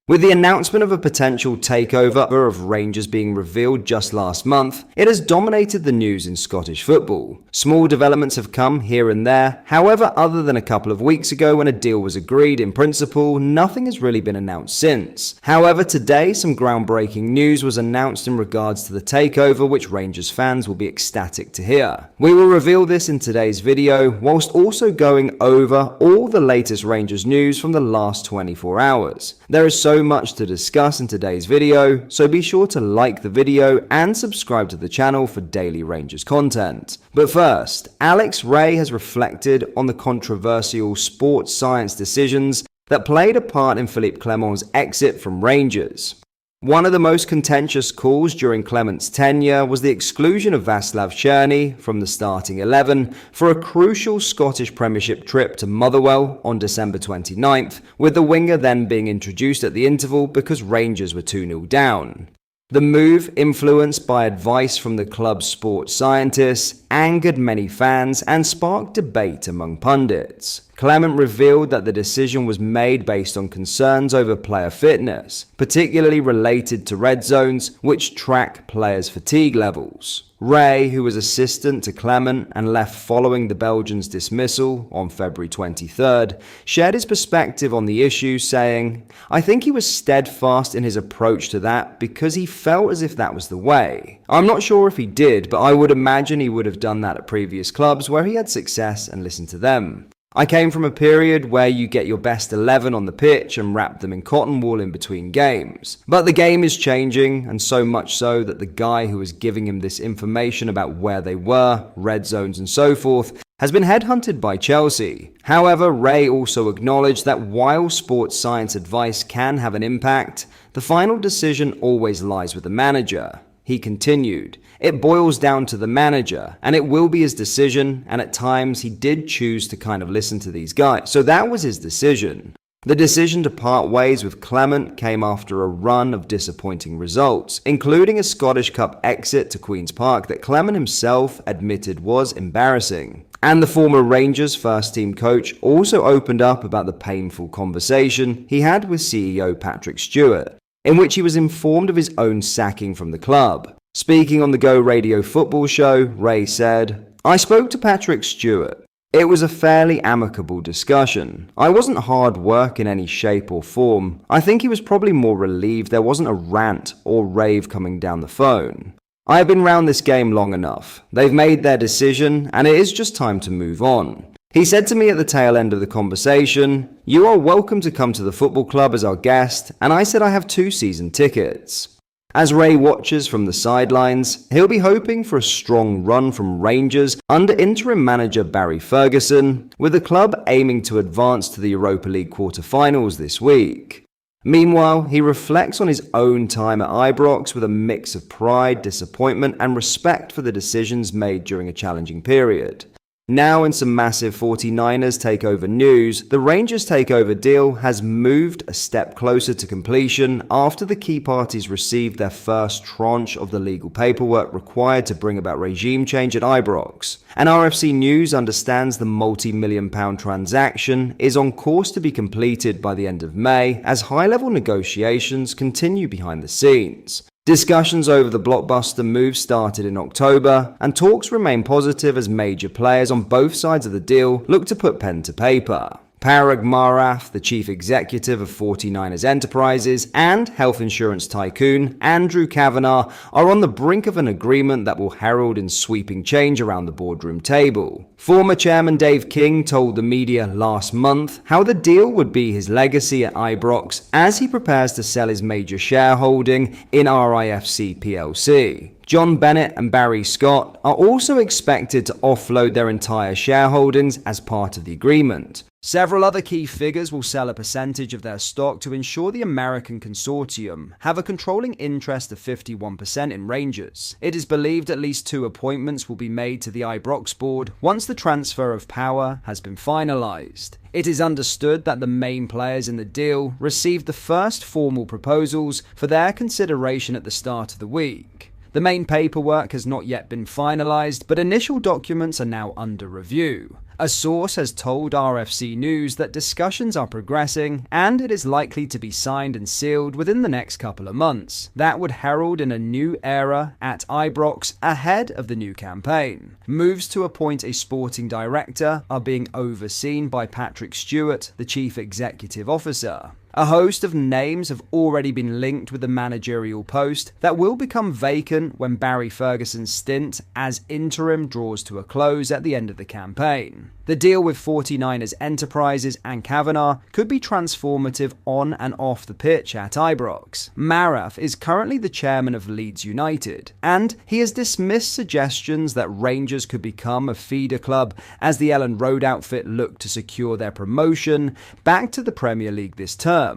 With the announcement of a potential takeover of Rangers being revealed just last month, it has dominated the news in Scottish football. Small developments have come here and there, however, other than a couple of weeks ago when a deal was agreed in principle, nothing has really been announced since. However, today some groundbreaking news was announced in regards to the takeover, which Rangers fans will be ecstatic to hear. We will reveal this in today's video, whilst also going over all the latest Rangers news from the last 24 hours. There is so much to discuss in today's video, so be sure to like the video and subscribe to the channel for daily Rangers content. But first, Alex Rae has reflected on the controversial sports science decisions that played a part in Philippe Clement's exit from Rangers. One of the most contentious calls during Clement's tenure was the exclusion of Václav Černý from the starting 11 for a crucial Scottish Premiership trip to Motherwell on December 29th, with the winger then being introduced at the interval because Rangers were 2-0 down. The move, influenced by advice from the club's sports scientists, angered many fans and sparked debate among pundits. Clement revealed that the decision was made based on concerns over player fitness, particularly related to red zones, which track players' fatigue levels. Rae, who was assistant to Clement and left following the Belgians' dismissal on February 23rd, shared his perspective on the issue, saying, "I think he was steadfast in his approach to that because he felt as if that was the way. I'm not sure if he did, but I would imagine he would have done that at previous clubs where he had success and listened to them. I came from a period where you get your best 11 on the pitch and wrap them in cotton wool in between games. But the game is changing, and so much so that the guy who was giving him this information about where they were, red zones and so forth, has been headhunted by Chelsea." However, Rae also acknowledged that while sports science advice can have an impact, the final decision always lies with the manager. He continued, "It boils down to the manager, and it will be his decision, and at times he did choose to kind of listen to these guys. So that was his decision." The decision to part ways with Clement came after a run of disappointing results, including a Scottish Cup exit to Queen's Park that Clement himself admitted was embarrassing. And the former Rangers first-team coach also opened up about the painful conversation he had with CEO Patrick Stewart, in which he was informed of his own sacking from the club. Speaking on the Go Radio football show, Rae said, "I spoke to Patrick Stewart. It was a fairly amicable discussion. I wasn't hard work in any shape or form. I think he was probably more relieved there wasn't a rant or rave coming down the phone. I have been round this game long enough. They've made their decision, and it is just time to move on. He said to me at the tail end of the conversation, 'You are welcome to come to the football club as our guest,' and I said I have 2 season tickets." As Rae watches from the sidelines, he'll be hoping for a strong run from Rangers under interim manager Barry Ferguson, with the club aiming to advance to the Europa League quarter-finals this week. Meanwhile, he reflects on his own time at Ibrox with a mix of pride, disappointment, and respect for the decisions made during a challenging period. Now in some massive 49ers takeover news, the Rangers takeover deal has moved a step closer to completion after the key parties received their first tranche of the legal paperwork required to bring about regime change at Ibrox. And RFC News understands the multi-million-pound transaction is on course to be completed by the end of May as high-level negotiations continue behind the scenes. Discussions over the blockbuster move started in October, and talks remain positive as major players on both sides of the deal look to put pen to paper. Parag Marath, the chief executive of 49ers Enterprises, and health insurance tycoon Andrew Kavanagh are on the brink of an agreement that will herald in sweeping change around the boardroom table. Former chairman Dave King told the media last month how the deal would be his legacy at Ibrox as he prepares to sell his major shareholding in RIFC plc. John Bennett and Barry Scott are also expected to offload their entire shareholdings as part of the agreement. Several other key figures will sell a percentage of their stock to ensure the American consortium have a controlling interest of 51% in Rangers. It is believed at least 2 appointments will be made to the Ibrox board once the transfer of power has been finalised. It is understood that the main players in the deal received the first formal proposals for their consideration at the start of the week. The main paperwork has not yet been finalised, but initial documents are now under review. A source has told RFC News that discussions are progressing and it is likely to be signed and sealed within the next couple of months. That would herald in a new era at Ibrox ahead of the new campaign. Moves to appoint a sporting director are being overseen by Patrick Stewart, the chief executive officer. A host of names have already been linked with the managerial post that will become vacant when Barry Ferguson's stint as interim draws to a close at the end of the campaign. The deal with 49ers Enterprises and Kavanagh could be transformative on and off the pitch at Ibrox. Maraf is currently the chairman of Leeds United, and he has dismissed suggestions that Rangers could become a feeder club as the Ellen Road outfit look to secure their promotion back to the Premier League this term.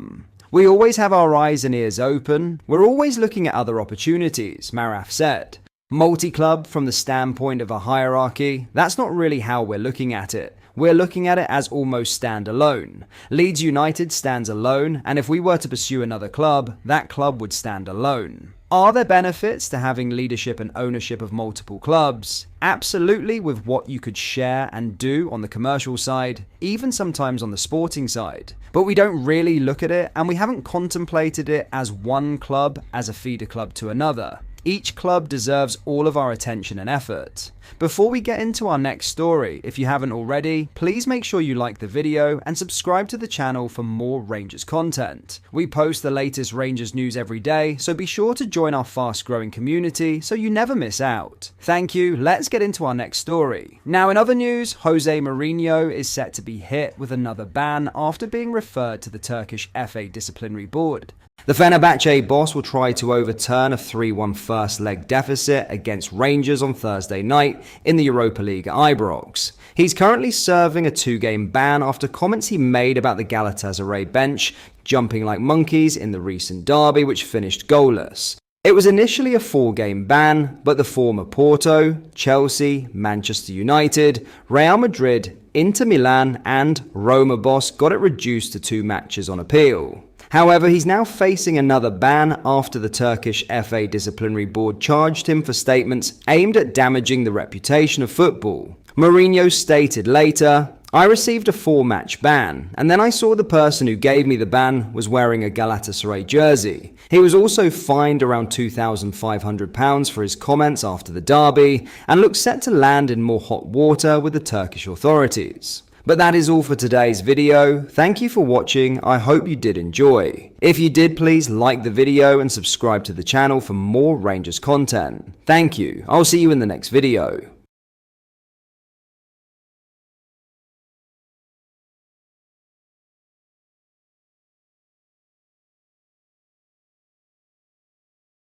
We always have our eyes and ears open. We're always looking at other opportunities, Maraf said. Multi-club from the standpoint of a hierarchy, that's not really how we're looking at it. We're looking at it as almost standalone. Leeds United stands alone, and if we were to pursue another club, that club would stand alone. Are there benefits to having leadership and ownership of multiple clubs? Absolutely, with what you could share and do on the commercial side, even sometimes on the sporting side. But we don't really look at it, and we haven't contemplated it as one club as a feeder club to another. Each club deserves all of our attention and effort. Before we get into our next story, if you haven't already, please make sure you like the video and subscribe to the channel for more Rangers content. We post the latest Rangers news every day, so be sure to join our fast-growing community so you never miss out. Thank you, let's get into our next story. Now in other news, Jose Mourinho is set to be hit with another ban after being referred to the Turkish FA disciplinary board. The Fenerbahce boss will try to overturn a 3-1 first leg deficit against Rangers on Thursday night in the Europa League at Ibrox. He's currently serving a 2-game ban after comments he made about the Galatasaray bench jumping like monkeys in the recent derby which finished goalless. It was initially a 4-game ban, but the former Porto, Chelsea, Manchester United, Real Madrid, Inter Milan and Roma boss got it reduced to 2 matches on appeal. However, he's now facing another ban after the Turkish FA disciplinary board charged him for statements aimed at damaging the reputation of football. Mourinho stated later, "I received a 4-match ban, and then I saw the person who gave me the ban was wearing a Galatasaray jersey. He was also fined around £2,500 for his comments after the derby, and looks set to land in more hot water with the Turkish authorities." But that is all for today's video. Thank you for watching. I hope you did enjoy. If you did, please like the video and subscribe to the channel for more Rangers content. Thank you. I'll see you in the next video.